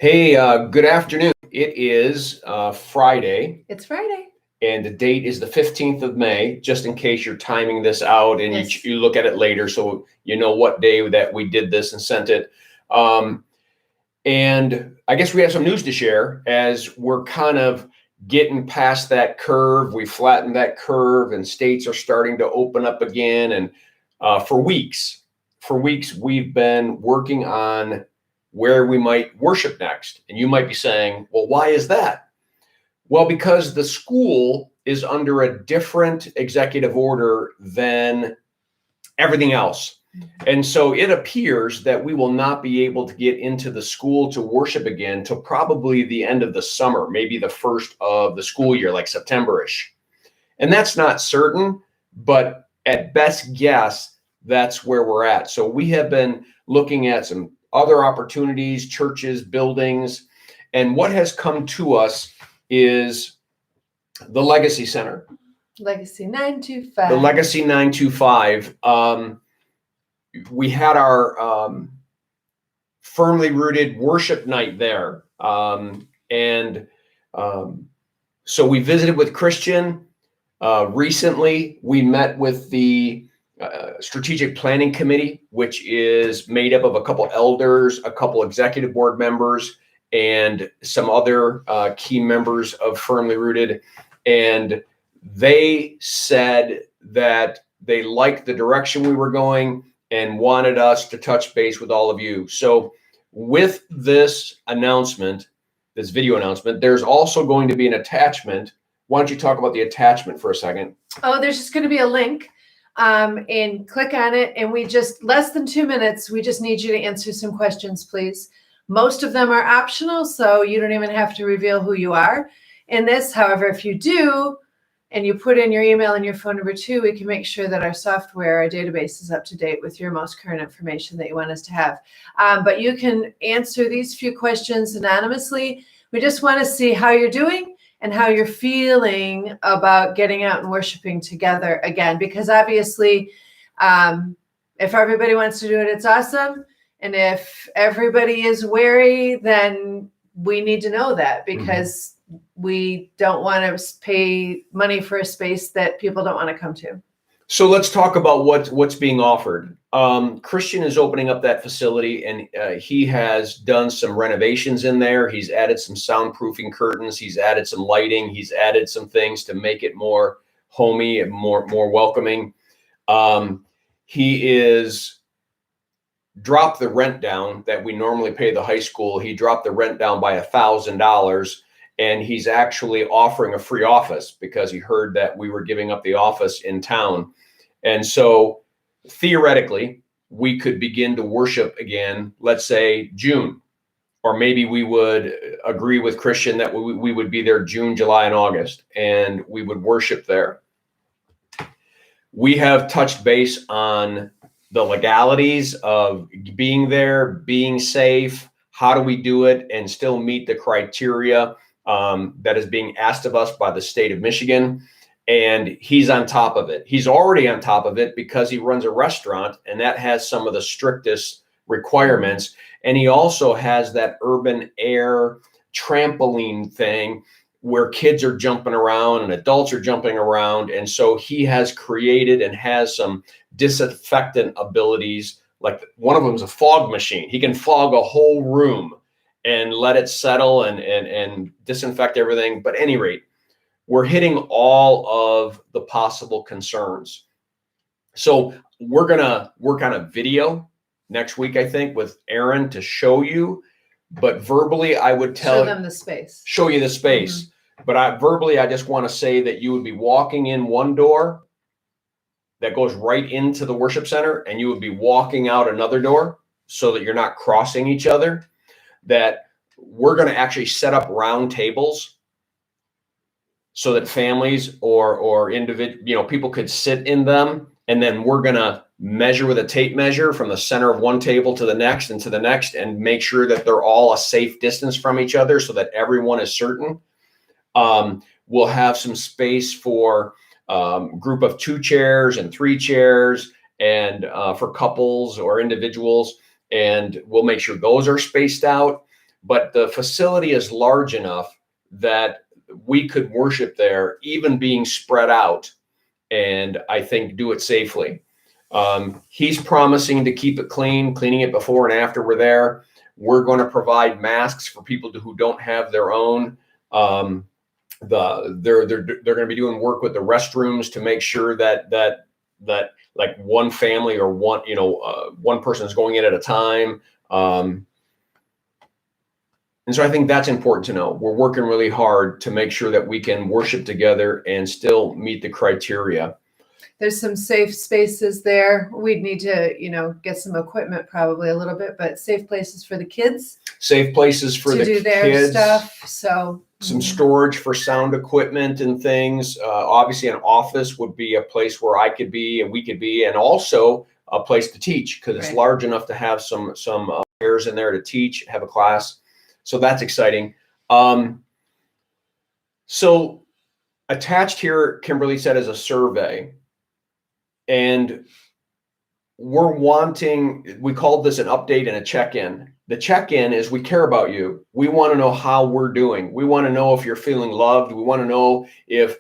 Hey, good afternoon. It is Friday, It's Friday. and the date is the 15th of May, just in case you're timing this out and Yes. you look at it later so you know what day that we did this and sent it. Um, and I guess we have some news to share as we're kind of getting past that curve. We flattened that curve, and states are starting to open up again. And for weeks, we've been working on where we might worship next. And you might be saying, well, why is that? Well, because the school is under a different executive order than everything else. And so it appears that we will not be able to get into the school to worship again till probably the end of the summer, maybe the first of the school year, like September-ish. And that's not certain, but at best guess, that's where we're at. So we have been looking at some other opportunities, churches, buildings, and what has come to us is the Legacy Center. Legacy 925. The Legacy 925. We had our firmly rooted worship night there. So we visited with Christian. Recently, we met with the Strategic Planning Committee, which is made up of a couple elders, a couple executive board members, and some other key members of Firmly Rooted. And they said that they liked the direction we were going and wanted us to touch base with all of you. So with this announcement, this video announcement, there's also going to be an attachment. Why don't you talk about the attachment for a second? Oh, there's just going to be a link and click on it. And we just, less than 2 minutes, we just need you to answer some questions, please. Most of them are optional, so you don't even have to reveal who you are in this. However, if you do, and you put in your email and your phone number too, we can make sure that our software, our database is up to date with your most current information that you want us to have. But you can answer these few questions anonymously. We just want to see how you're doing and how you're feeling about getting out and worshiping together again. Because obviously, if everybody wants to do it, it's awesome. And if everybody is wary, then we need to know that, because we don't want to pay money for a space that people don't want to come to. So let's talk about what's being offered. Christian is opening up that facility, and he has done some renovations in there. He's added some soundproofing curtains. He's added some lighting. He's added some things to make it more homey and more welcoming. He is dropped the rent down that we normally pay the high school. He dropped the rent down by $1,000. And he's actually offering a free office because he heard that we were giving up the office in town. And so theoretically, we could begin to worship again, let's say June, or maybe we would agree with Christian that we would be there June, July, and August, and we would worship there. We have touched base on the legalities of being there, being safe. How do we do it and still meet the criteria that is being asked of us by the state of Michigan? And he's on top of it. He's already on top of it because he runs a restaurant, and that has some of the strictest requirements. And he also has that urban air trampoline thing where kids are jumping around and adults are jumping around. And so he has created and has some disinfectant abilities. Like one of them is a fog machine. He can fog a whole room and let it settle and disinfect everything. But at any rate, we're hitting all of the possible concerns. So we're going to work on a video next week, I think, with Aaron to show you. But verbally, I would show them the space. Show you the space. Mm-hmm. But I just want to say that you would be walking in one door that goes right into the worship center, and you would be walking out another door so that you're not crossing each other. That we're going to actually set up round tables so that families or individual, people could sit in them. And then we're going to measure with a tape measure from the center of one table to the next and to the next, and make sure that they're all a safe distance from each other so that everyone is certain. We'll have some space for group of 2 chairs and 3 chairs, and for couples or individuals. And we'll make sure those are spaced out. but the facility is large enough that we could worship there, even being spread out, and I think do it safely. He's promising to keep it clean, cleaning it before and after we're there. We're going to provide masks for people who don't have their own. They're going to be doing work with the restrooms to make sure that like one family or one person is going in at a time. And so I think that's important to know. We're working really hard to make sure that we can worship together and still meet the criteria. There's some safe spaces there. We'd need to, get some equipment probably a little bit, but safe places for the kids. Safe places for the do their kids. stuff. So some storage for sound equipment and things. Obviously, an office would be a place where I could be and we could be, and also a place to teach because it's large enough to have some chairs in there to teach, have a class. So that's exciting. So attached here, Kimberly said, is a survey. And we called this an update and a check-in. The check-in is we care about you. We want to know how we're doing. We want to know if you're feeling loved. We want to know if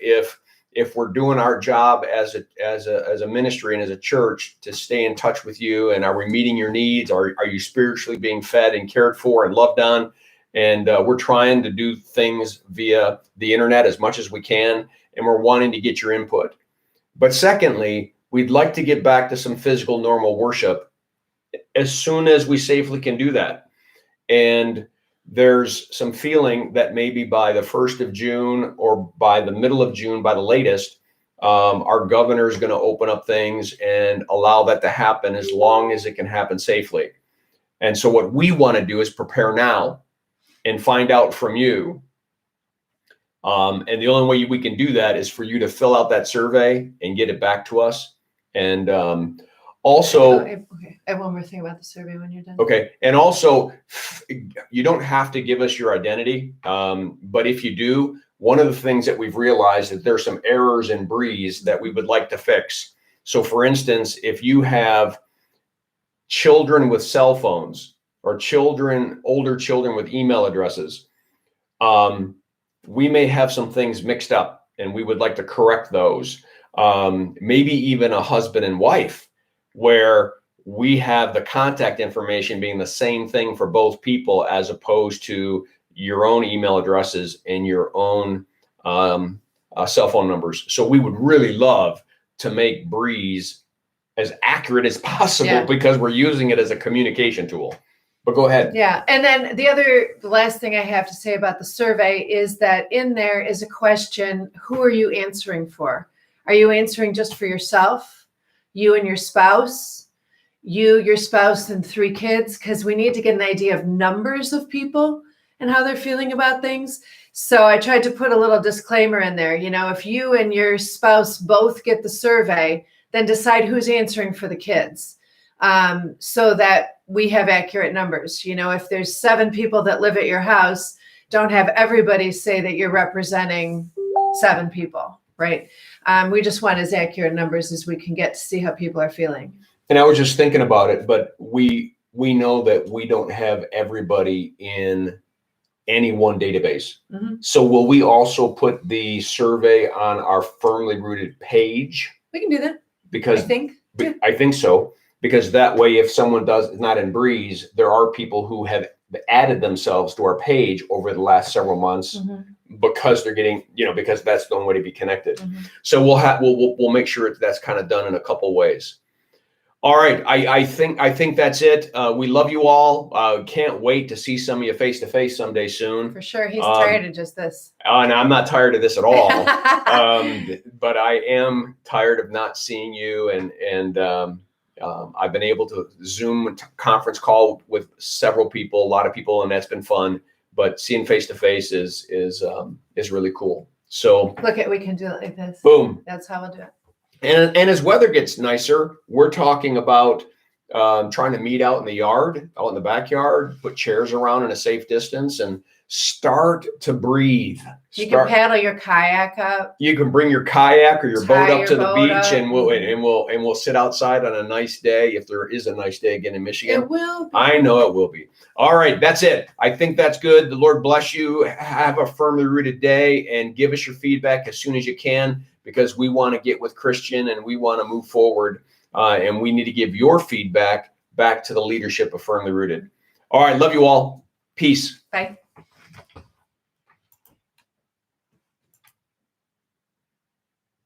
we're doing our job as a ministry and as a church to stay in touch with you. And are we meeting your needs? Are you spiritually being fed and cared for and loved on? And we're trying to do things via the internet as much as we can. And we're wanting to get your input. But secondly, we'd like to get back to some physical normal worship as soon as we safely can do that. And there's some feeling that maybe by the 1st of June or by the middle of June, by the latest, our governor is going to open up things and allow that to happen as long as it can happen safely. And so what we want to do is prepare now and find out from you. And the only way we can do that is for you to fill out that survey and get it back to us. And also, okay. I have one more thing about the survey when you're done. Okay. And also, you don't have to give us your identity. But if you do, one of the things that we've realized is there's some errors in Breeze that we would like to fix. So for instance, if you have children with cell phones or older children with email addresses, we may have some things mixed up and we would like to correct those. Maybe even a husband and wife where we have the contact information being the same thing for both people as opposed to your own email addresses and your own cell phone numbers. So we would really love to make Breeze as accurate as possible because we're using it as a communication tool. But go ahead. Yeah. And then the last thing I have to say about the survey is that in there is a question, who are you answering for? Are you answering just for yourself, you and your spouse, your spouse and 3 kids? Because we need to get an idea of numbers of people and how they're feeling about things. So I tried to put a little disclaimer in there. If you and your spouse both get the survey, then decide who's answering for the kids so that we have accurate numbers. If there's 7 people that live at your house, don't have everybody say that you're representing 7 people, right? We just want as accurate numbers as we can get to see how people are feeling. And I was just thinking about it, but we know that we don't have everybody in any one database. Mm-hmm. So will we also put the survey on our Firmly Rooted page? We can do that. Because I think so. Because that way, if someone is not in Breeze, there are people who have added themselves to our page over the last several months because they're getting, because that's the only way to be connected. So we'll make sure that's kind of done in a couple ways. All right. I think that's it. We love you all. Can't wait to see some of you face to face someday soon. For sure. He's tired of just this. And I'm not tired of this at all. But I am tired of not seeing you. And I've been able to Zoom conference call with several people, a lot of people, and that's been fun. But seeing face to face is really cool. So we can do it like this. Boom. That's how we'll do it. And as weather gets nicer, we're talking about trying to meet out in the yard, out in the backyard, put chairs around in a safe distance, and Start to breathe. You can paddle your kayak up. You can bring your kayak or your boat up to the beach, and Mm-hmm. we'll sit outside on a nice day, if there is a nice day again in Michigan. It will be. I know it will be. All right, that's it. I think that's good. The Lord bless you. Have a firmly rooted day, and give us your feedback as soon as you can, because we want to get with Christian and we want to move forward, and we need to give your feedback back to the leadership of Firmly Rooted. All right, love you all. Peace. Bye.